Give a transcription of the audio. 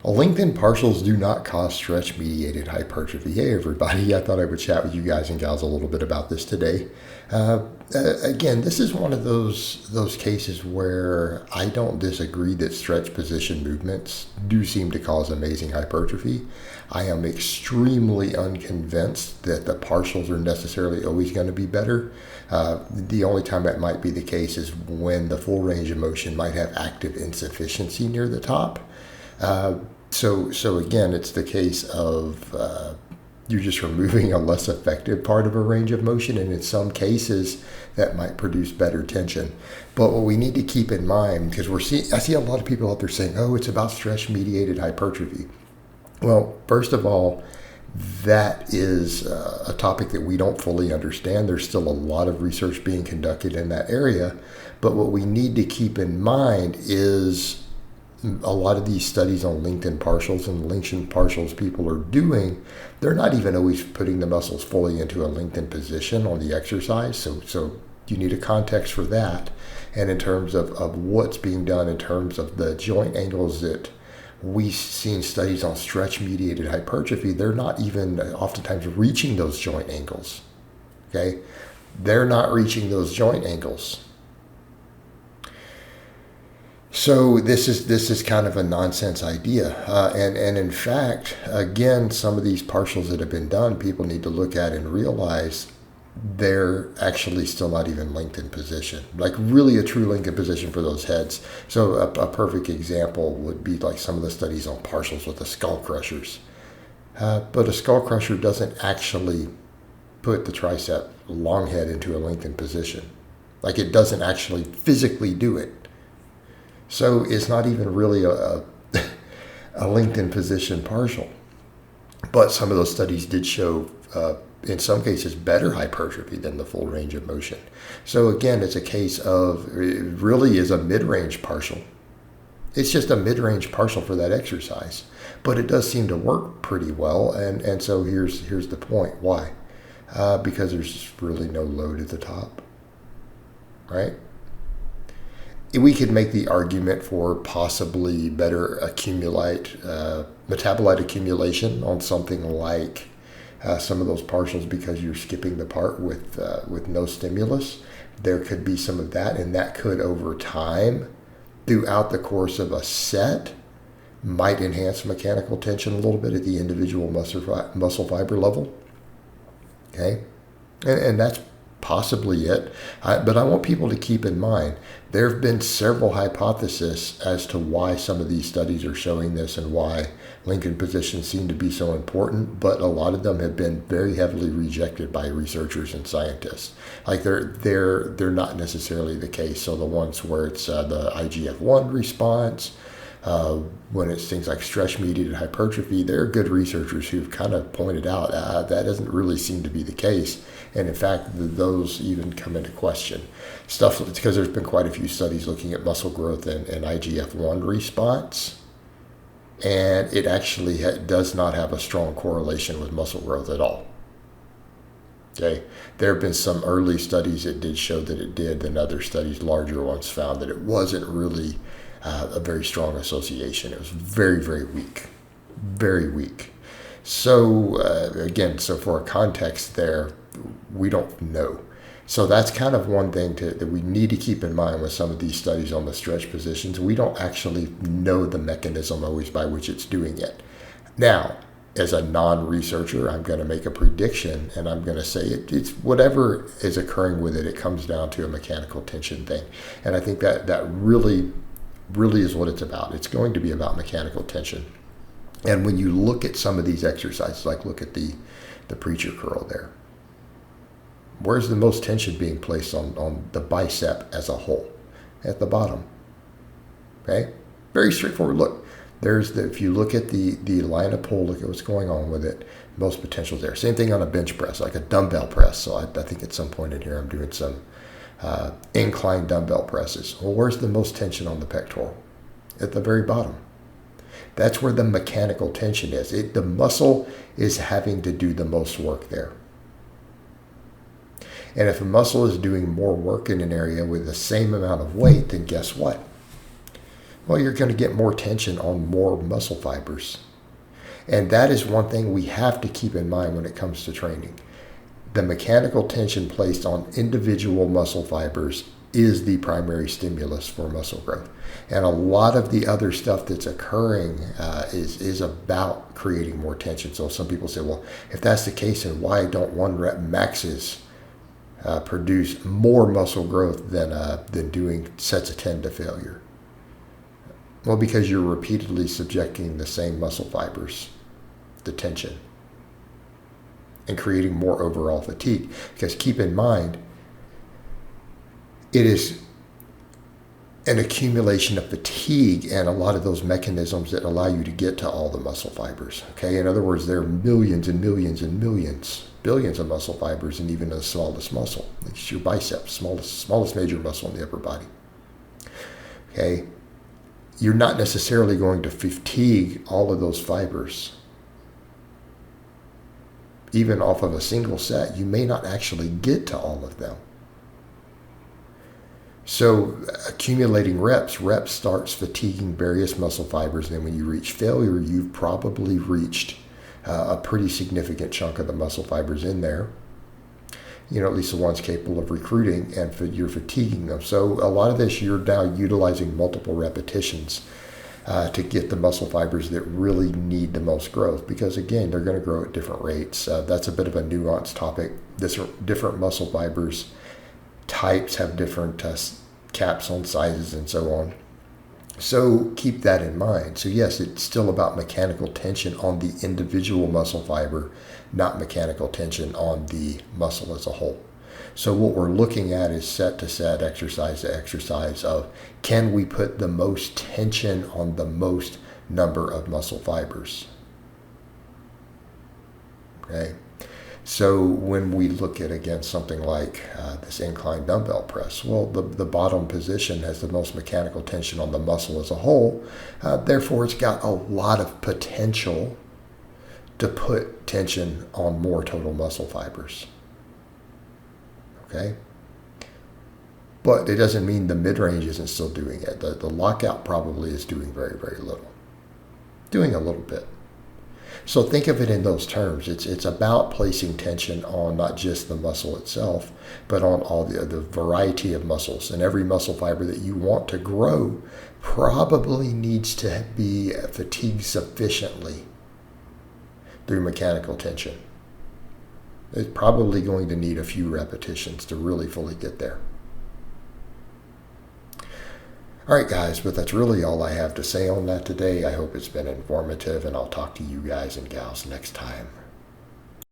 Lengthened partials do not cause stretch-mediated hypertrophy. Hey, everybody. I thought I would chat with you guys and gals a little bit about this today. Again, this is one of those cases where I don't disagree that stretch position movements do seem to cause amazing hypertrophy. I am extremely unconvinced that the partials are necessarily always going to be better. The only time that might be the case is when the full range of motion might have active insufficiency near the top. So again, it's the case of you're just removing a less effective part of a range of motion, and in some cases that might produce better tension. But what we need to keep in mind, because I see a lot of people out there saying, "Oh, it's about stress-mediated hypertrophy." Well, first of all, that is a topic that we don't fully understand. There's still a lot of research being conducted in that area. But what we need to keep in mind is a lot of these studies on lengthened partials and lengthened partials people are doing, they're not even always putting the muscles fully into a lengthened position on the exercise. So you need a context for that. And in terms of what's being done in terms of the joint angles that we've seen studies on stretch-mediated hypertrophy, they're not even oftentimes reaching those joint angles. Okay? They're not reaching those joint angles. So this is kind of a nonsense idea. And in fact, again, some of these partials that have been done, people need to look at and realize they're actually still not even lengthened position, like really a true lengthened position for those heads. So a perfect example would be like some of the studies on partials with the skull crushers. But a skull crusher doesn't actually put the tricep long head into a lengthened position. Like it doesn't actually physically do it. So it's not even really a lengthened position partial. But some of those studies did show, in some cases, better hypertrophy than the full range of motion. So again, it's a case of, it really is a mid-range partial. It's just a mid-range partial for that exercise. But it does seem to work pretty well. And so here's the point. Why? Because there's just really no load at the top. Right? We could make the argument for possibly better metabolite accumulation on something like some of those partials because you're skipping the part with no stimulus. There could be some of that, and that could over time, throughout the course of a set, might enhance mechanical tension a little bit at the individual muscle fiber level. Okay, and that's possibly it. But I want people to keep in mind, there have been several hypotheses as to why some of these studies are showing this and why lengthened positions seem to be so important, but a lot of them have been very heavily rejected by researchers and scientists. Like they're not necessarily the case. So the ones where it's the IGF-1 response, when it's things like stretch-mediated hypertrophy, there are good researchers who've kind of pointed out that doesn't really seem to be the case. And in fact, those even come into question. Stuff because there's been quite a few studies looking at muscle growth and IGF-1 response, and it actually does not have a strong correlation with muscle growth at all. Okay, there have been some early studies that did show that it did, and other studies, larger ones, found that it wasn't really a very strong association. It was very, very weak, very weak. So again, so for a context there, we don't know. So that's kind of one thing that we need to keep in mind with some of these studies on the stretch positions. We don't actually know the mechanism always by which it's doing it. Now, as a non-researcher, I'm going to make a prediction, and I'm going to say it's whatever is occurring with it, it comes down to a mechanical tension thing. And I think that really is what it's about. It's going to be about mechanical tension. And when you look at some of these exercises, like look at the preacher curl there, where's the most tension being placed on the bicep as a whole? At the bottom. Okay? Very straightforward. Look, if you look at the line of pull, look at what's going on with it, most potential there. Same thing on a bench press, like a dumbbell press. So I think at some point in here I'm doing some incline dumbbell presses. Well, where's the most tension on the pectoral? At the very bottom. That's where the mechanical tension is. The muscle is having to do the most work there. And if a muscle is doing more work in an area with the same amount of weight, then guess what? Well, you're going to get more tension on more muscle fibers. And that is one thing we have to keep in mind when it comes to training. The mechanical tension placed on individual muscle fibers is the primary stimulus for muscle growth. And a lot of the other stuff that's occurring is about creating more tension. So some people say, well, if that's the case, then why don't 1-rep maxes produce more muscle growth than doing sets of 10 to failure? Well, because you're repeatedly subjecting the same muscle fibers to tension and creating more overall fatigue. Because keep in mind, it is an accumulation of fatigue and a lot of those mechanisms that allow you to get to all the muscle fibers. Okay, in other words, there are millions and millions and millions, billions of muscle fibers in even the smallest muscle. It's your biceps, smallest major muscle in the upper body. Okay, you're not necessarily going to fatigue all of those fibers. Even off of a single set, you may not actually get to all of them. So accumulating reps starts fatiguing various muscle fibers. And then when you reach failure, you've probably reached a pretty significant chunk of the muscle fibers in there. You know, at least the ones capable of recruiting, and you're fatiguing them. So a lot of this, you're now utilizing multiple repetitions to get the muscle fibers that really need the most growth. Because again, they're going to grow at different rates. That's a bit of a nuanced topic. Different muscle fibers types have different capsule sizes and so on. So keep that in mind. So yes, it's still about mechanical tension on the individual muscle fiber, not mechanical tension on the muscle as a whole. So what we're looking at is set to set, exercise to exercise of, can we put the most tension on the most number of muscle fibers? Okay. So when we look at, again, something like this incline dumbbell press, well, the bottom position has the most mechanical tension on the muscle as a whole. Therefore, it's got a lot of potential to put tension on more total muscle fibers. Okay? But it doesn't mean the mid-range isn't still doing it. The lockout probably is doing very, very little. Doing a little bit. So think of it in those terms. It's about placing tension on not just the muscle itself, but on all the variety of muscles. And every muscle fiber that you want to grow probably needs to be fatigued sufficiently through mechanical tension. It's probably going to need a few repetitions to really fully get there. All right, guys, but that's really all I have to say on that today. I hope it's been informative, and I'll talk to you guys and gals next time.